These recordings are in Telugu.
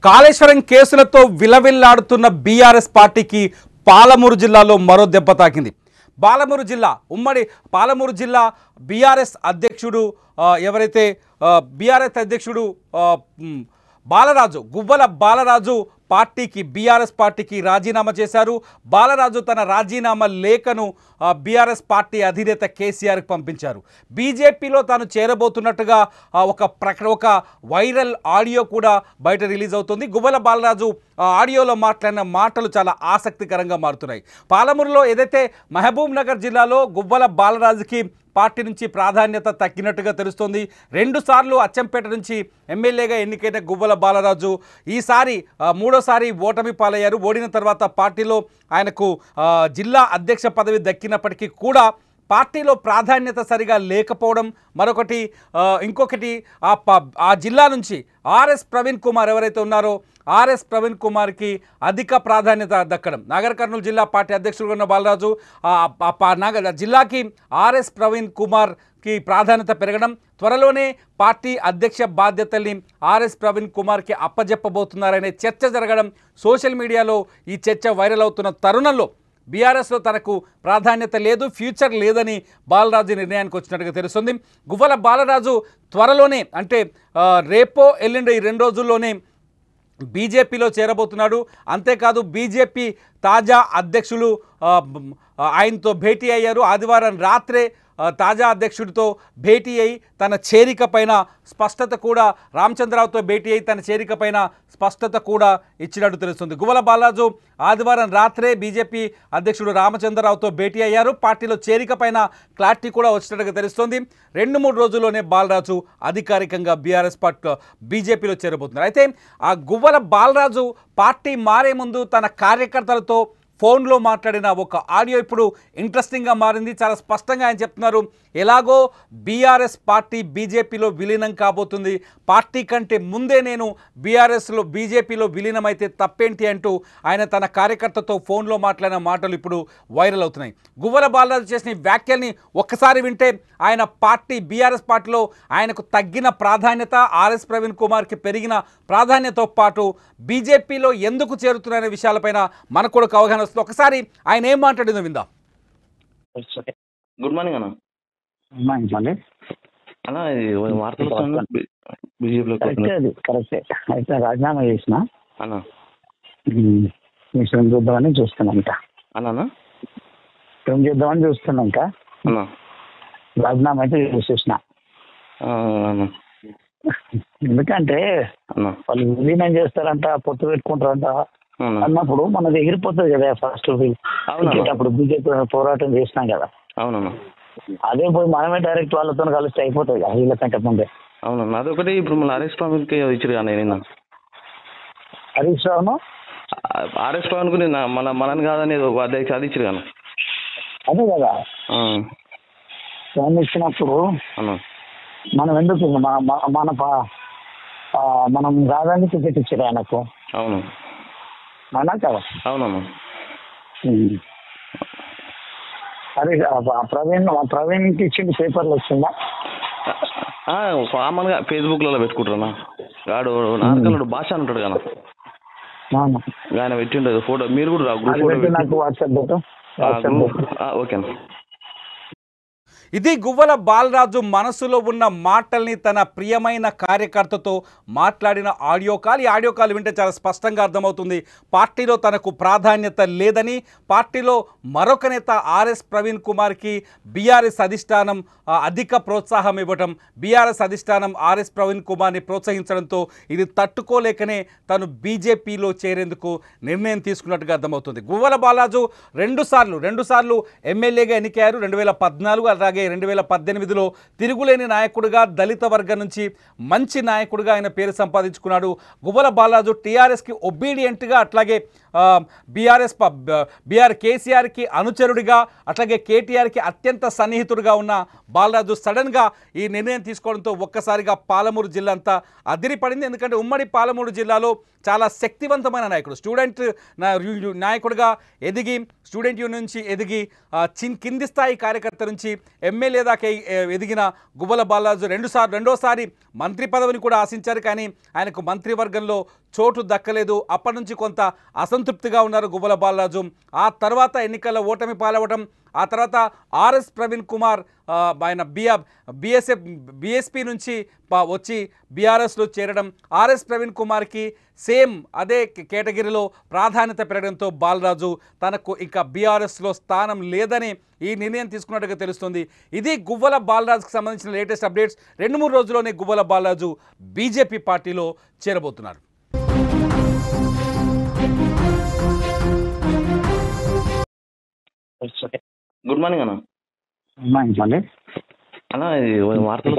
కాళేశ్వరం కేసులతో విలవిల్లాడుతున్న బీఆర్ఎస్ పార్టీకి పాలమూరు జిల్లాలో మరో దెబ్బ తాకింది. పాలమూరు జిల్లా ఉమ్మడి పాలమూరు జిల్లా బీఆర్ఎస్ అధ్యక్షుడు ఎవరైతే బీఆర్ఎస్ అధ్యక్షుడు బాలరాజు గువ్వల బాలరాజు పార్టీకి బీఆర్ఎస్ పార్టీకి రాజీనామా చేశారు. బాలరాజు తన రాజీనామా లేఖను బీఆర్ఎస్ పార్టీ అధినేత కేసీఆర్కి పంపించారు. బీజేపీలో తాను చేరబోతున్నట్టుగా ఒక వైరల్ ఆడియో కూడా బయట రిలీజ్ అవుతుంది. గువ్వల బాలరాజు ఆడియోలో మాట్లాడిన మాటలు చాలా ఆసక్తికరంగా మారుతున్నాయి. పాలమూరులో ఏదైతే మహబూబ్ నగర్ జిల్లాలో గువ్వల బాలరాజుకి పార్టీ నుంచి ప్రాధాన్యత తగ్గినట్టుగా తెలుస్తోంది. 2 సార్లు అచ్చంపేట నుంచి ఎమ్మెల్యేగా ఎన్నికైన గువ్వల బాలరాజు ఈసారి 3వ ఓటమి పాలయ్యారు. ఓడిన తర్వాత పార్టీలో ఆయనకు జిల్లా అధ్యక్ష పదవి దక్కినప్పటికీ కూడా పార్టీలో ప్రాధాన్యత సరిగా లేకపోవడం, ఇంకొకటి ఆ జిల్లా నుంచి ఆర్ఎస్ ప్రవీణ్ కుమార్ ఎవరైతే ఉన్నారో ఆర్ఎస్ ప్రవీణ్ కుమార్కి అధిక ప్రాధాన్యత దక్కడం. నాగర్ కర్నూలు జిల్లా పార్టీ అధ్యక్షుడుగా ఉన్న బాలరాజు జిల్లాకి ఆర్ఎస్ ప్రవీణ్ కుమార్కి ప్రాధాన్యత పెరగడం, త్వరలోనే పార్టీ అధ్యక్ష బాధ్యతల్ని ఆర్ఎస్ ప్రవీణ్ కుమార్కి అప్పజెప్పబోతున్నారనే చర్చ జరగడం, సోషల్ మీడియాలో ఈ చర్చ వైరల్ అవుతున్న తరుణంలో బీఆర్ఎస్లో తనకు ప్రాధాన్యత లేదు, ఫ్యూచర్ లేదని బాలరాజు నిర్ణయానికి వచ్చినట్టుగా తెలుస్తుంది. గువ్వల బాలరాజు త్వరలోనే అంటే రేపో ఎల్లుండి ఈ 2 రోజుల్లోనే బీజేపీలో చేరబోతున్నాడు. అంతేకాదు బీజేపీ తాజా అధ్యక్షులు ఆయనతో భేటీ అయ్యారు. ఆదివారం రాత్రే తాజా అధ్యక్షుడితో భేటీ అయి తన చేరిక పైన స్పష్టత కూడా రామచంద్రరావుతో భేటీ అయి తన చేరిక పైన స్పష్టత కూడా ఇచ్చినట్టు తెలుస్తుంది. గువ్వల బాలరాజు ఆదివారం రాత్రే బీజేపీ అధ్యక్షుడు రామచంద్రరావుతో భేటీ అయ్యారు. పార్టీలో చేరిక పైన క్లారిటీ కూడా వచ్చినట్టుగా తెలుస్తోంది. 2-3 రోజుల్లోనే బాలరాజు అధికారికంగా బీజేపీలో చేరబోతున్నారు. అయితే ఆ గువ్వల బాలరాజు పార్టీ మారే ముందు తన కార్యకర్తలతో ఫోన్లో మాట్లాడిన ఒక ఆడియో ఇప్పుడు ఇంట్రెస్టింగ్గా మారింది. చాలా స్పష్టంగా ఆయన చెప్తున్నారు, ఎలాగో బీఆర్ఎస్ పార్టీ బీజేపీలో విలీనం కాబోతుంది, పార్టీ కంటే ముందే నేను బీజేపీలో విలీనమైతే తప్పేంటి అంటూ ఆయన తన కార్యకర్తతో ఫోన్లో మాట్లాడిన మాటలు ఇప్పుడు వైరల్ అవుతున్నాయి. గువ్వల బాలరాజు చేసిన వ్యాఖ్యల్ని ఒక్కసారి వింటే ఆయన బీఆర్ఎస్ పార్టీలో ఆయనకు తగ్గిన ప్రాధాన్యత, ఆర్ఎస్ ప్రవీణ్ కుమార్కి పెరిగిన ప్రాధాన్యతతో పాటు బీజేపీలో ఎందుకు చేరుతున్నారనే విషయాలపైన మనకు కూడా అవగాహన వస్తుంది. ఒకసారి ఆయన ఏం మాట్లాడిందో విందాం. గుడ్ మార్నింగ్ అన్న. అన్న అయితే రాజీనామా చేసిన అన్న మిషన్ చూద్దామని చూస్తున్నాంట అన్న ఏం చేద్దామని చూస్తున్నాంక అన్న రాజీనామా అయితే చేసేసిన. ఎందుకంటే వాళ్ళు విలీనం చేస్తారంట, పొత్తు పెట్టుకుంటారంట అన్నప్పుడు మనది ఎగిరిపోతుంది కదా. ఫస్ట్ అప్పుడు బీజేపీ పోరాటం చేసినాం కదా. అవునన్నా. అదే పోయి మనమే డైరెక్ట్ వాళ్ళతో కలిస్తే అయిపోతుంది కదా వీళ్ళకంటే ముందే. అవునన్నా. అదొకటి ఇప్పుడు మన హరీష్ రావుకి ఇచ్చారు కానీ నిన్న హరీష్ రావును ఆర్ఎస్ పవన్కు నిన్న మనని కాదని అధ్యక్ష అది ఇచ్చారు కానీ. అదే కదా ఫోన్ ఇచ్చినప్పుడు మనం ఎందుకు మనం కాదని టికెట్ ఇచ్చారు ఆయనకు. అవును అవునా కదా. అవునమ్మా. అరే ప్రవీణ్కి ఇచ్చింది పేపర్లు వచ్చిందా? కామన్గా ఫేస్బుక్లలో పెట్టుకుంటారా వాడు నార్కలుడు భాష అంటాడు కదా ఆయన పెట్టిండదు ఫోటో. మీరు కూడా నాకు వాట్సాప్ ఓకేనా. ఇది గువ్వల బాలరాజు మనసులో ఉన్న మాటల్ని తన ప్రియమైన కార్యకర్తతో మాట్లాడిన ఆడియో కాల్. ఈ ఆడియో కాల్ వింటే చాలా స్పష్టంగా అర్థమవుతుంది పార్టీలో తనకు ప్రాధాన్యత లేదని, పార్టీలో మరొక నేత ఆర్ఎస్ ప్రవీణ్ కుమార్కి బీఆర్ఎస్ అధిష్టానం అధిక ప్రోత్సాహం ఇవ్వటం, బీఆర్ఎస్ అధిష్టానం ఆర్ఎస్ ప్రవీణ్ కుమార్ని ప్రోత్సహించడంతో ఇది తట్టుకోలేకనే తను బీజేపీలో చేరేందుకు నిర్ణయం తీసుకున్నట్టుగా అర్థమవుతుంది. గువ్వల బాలరాజు 2 సార్లు ఎమ్మెల్యేగా ఎన్నికయ్యారు. 2014 అలాగే 2018లో తిరుగులేని నాయకుడిగా, దళిత వర్గం నుంచి మంచి నాయకుడిగా ఆయన పేరు సంపాదించుకున్నాడు. గువ్వల బాలరాజు టీఆర్ఎస్కి ఒబీడియంట్గా, అట్లాగే కేసీఆర్కి అనుచరుడిగా, అట్లాగే కేటీఆర్కి అత్యంత సన్నిహితుడిగా ఉన్న బాలరాజు సడన్గా ఈ నిర్ణయం తీసుకోవడంతో ఒక్కసారిగా పాలమూరు జిల్లా అంతా అదిరిపడింది. ఎందుకంటే ఉమ్మడి పాలమూరు జిల్లాలో చాలా శక్తివంతమైన నాయకుడు, స్టూడెంట్ నాయకుడిగా ఎదిగి, స్టూడెంట్ యూనియన్ నుంచి ఎదిగి కింది స్థాయి కార్యకర్త నుంచి ఎమ్మెల్యే దాకా ఎదిగిన గువ్వల బాలరాజు రెండోసారి మంత్రి పదవిని కూడా ఆశించారు, కానీ ఆయనకు మంత్రివర్గంలో చోటు దక్కలేదు. అప్పటి నుంచి కొంత అసంతృప్తిగా ఉన్నారు గువ్వల బాలరాజు. ఆ తర్వాత ఎన్నికల్లో ఓటమి పాలవడం, ఆ తర్వాత ఆర్ఎస్ ప్రవీణ్ కుమార్ ఆయన బీఎస్పీ నుంచి వచ్చి బీఆర్ఎస్లో చేరడం, ఆర్ఎస్ ప్రవీణ్ కుమార్కి సేమ్ అదే కేటగిరీలో ప్రాధాన్యత పెరగడంతో బాలరాజు తనకు ఇంకా బీఆర్ఎస్లో స్థానం లేదని ఈ నిర్ణయం తీసుకున్నట్టుగా తెలుస్తుంది. ఇది గువ్వల బాలరాజుకు సంబంధించిన లేటెస్ట్ అప్డేట్స్. 2-3 రోజుల్లోనే గువ్వల బాలరాజు బీజేపీ పార్టీలో చేరబోతున్నారు. గుడ్ మార్నింగ్ అన్న. అన్న ఇది వార్తలు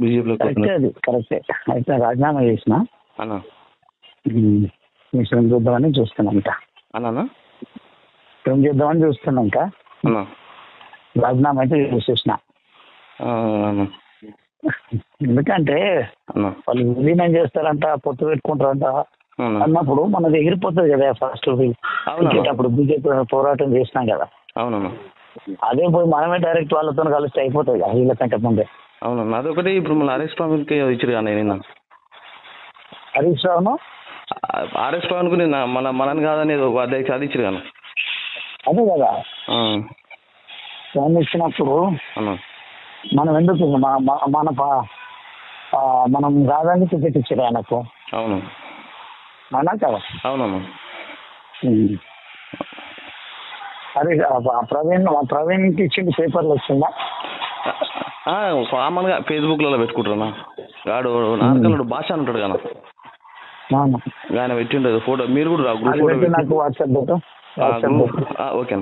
బీజేపీలో కరెక్టే. అయితే రాజీనామా చేసిన అన్న మిషన్ చూద్దామని చూస్తున్నాంట. అన్న ఏం చేద్దామని చూస్తున్నాంక అన్న రాజీనామా అయితే చేసేసిన. ఎందుకంటే వాళ్ళు విలీనం చేస్తారంట, పొత్తు పెట్టుకుంటారంట అన్నప్పుడు మనది ఎగిరిపోతుంది కదా. ఫస్ట్ అప్పుడు బీజేపీ పోరాటం చేసినాం కదా. అవునన్నా. అదే పోయి మనమే డైరెక్ట్ వాళ్ళతో కలిస్తే అయిపోతుంది కదా వీళ్ళకంటే ముందే. అవునన్నా. అదొకటి ఇప్పుడు మన హరీష్ పవన్కి ఇచ్చారు కానీ నేను హరీష్ రావును ఆర్ఎస్ పవన్కు నేను మనని కాదని అధ్యక్ష అది ఇచ్చారు కానీ. అదే కదా ఫోన్ ఇచ్చినప్పుడు మనం ఎందుకు మనం రాదని టికెట్ ఇచ్చారు ఆయనకు. అవును అన్నా కదా. అవునమ్మా. అరే ప్రవీణ్కి ఇచ్చింది పేపర్లు వచ్చిందా? కామన్గా ఫేస్బుక్లలో పెట్టుకుంటారా వాడు నార్కలుడు భాష అని ఉంటాడు కదా, ఆయన పెట్టిండదు ఫోటో. మీరు కూడా నాకు వాట్సాప్ పెట్టు. ఓకే.